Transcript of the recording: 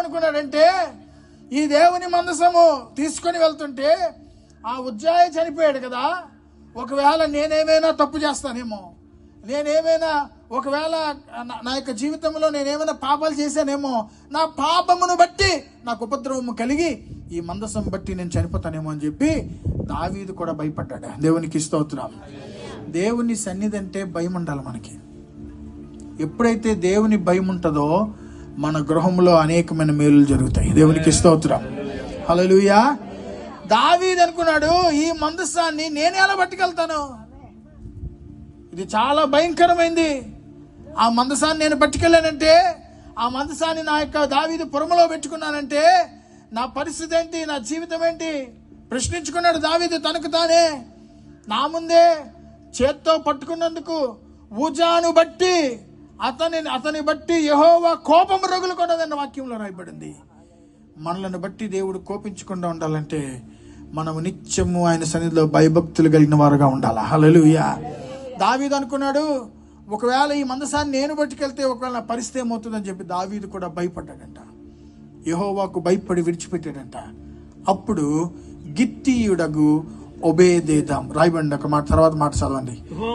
ఏమనుకున్నాడంటే, ఈ దేవుని మందసము తీసుకొని వెళ్తుంటే ఆ ఉజ్జాయి చనిపోయాడు కదా, ఒకవేళ నేనేమైనా తప్పు చేస్తానేమో, ఒకవేళ నా యొక్క జీవితంలో నేనేమైనా పాపాలు చేశానేమో, నా పాపమును బట్టి నాకు ఉపద్రవము కలిగి ఈ మందసం బట్టి నేను చనిపోతానేమో అని చెప్పి దావీదు కూడా భయపడ్డాడు. దేవునికి స్తోత్రం. దేవుని సన్నిధి అంటే భయం ఉండాలి మనకి. ఎప్పుడైతే దేవుని భయం ఉంటుందో మన గృహంలో అనేకమైన మేలులు జరుగుతాయి. దేవునికి స్తోత్రం. హల్లెలూయా. దావీదు అనుకున్నాడు, ఈ మందసాన్ని నేను ఎలా పట్టుకెళ్తాను, ఇది చాలా భయంకరమైంది. ఆ మందసాన్ని నేను పట్టుకెళ్ళానంటే, ఆ మందసాన్ని నా యొక్క దావీదు పురములో పెట్టుకున్నానంటే నా పరిస్థితి ఏంటి, నా జీవితం ఏంటి ప్రశ్నించుకున్నాడు దావీదు తనకు తానే. నా ముందే చేత్తో పట్టుకున్నందుకు ఉజాను బట్టి అతని బట్టి యెహోవా కోపం రగులుకొన్నదన్న వాక్యంలో రాయబడింది. మనలను బట్టి దేవుడు కోపించకుండా ఉండాలంటే మనము నిత్యము ఆయన సన్నిధిలో భయభక్తులు కలిగిన వారుగా ఉండాలి. హల్లెలూయా. దావీదు అనుకున్నాడు, ఒకవేళ ఈ మందసాన్ని నేను పట్టుకెళ్తే ఒకవేళ నా పరిస్థితి ఏమవుతుందని చెప్పి దావీదు కూడా భయపడ్డాడంట. యెహోవాకు భయపడి విడిచిపెట్టాడంట. అప్పుడు గిత్తీయుడగు ఒబేదెదోము రాయబడింది. ఒక మాట తర్వాత మాట చదవండి.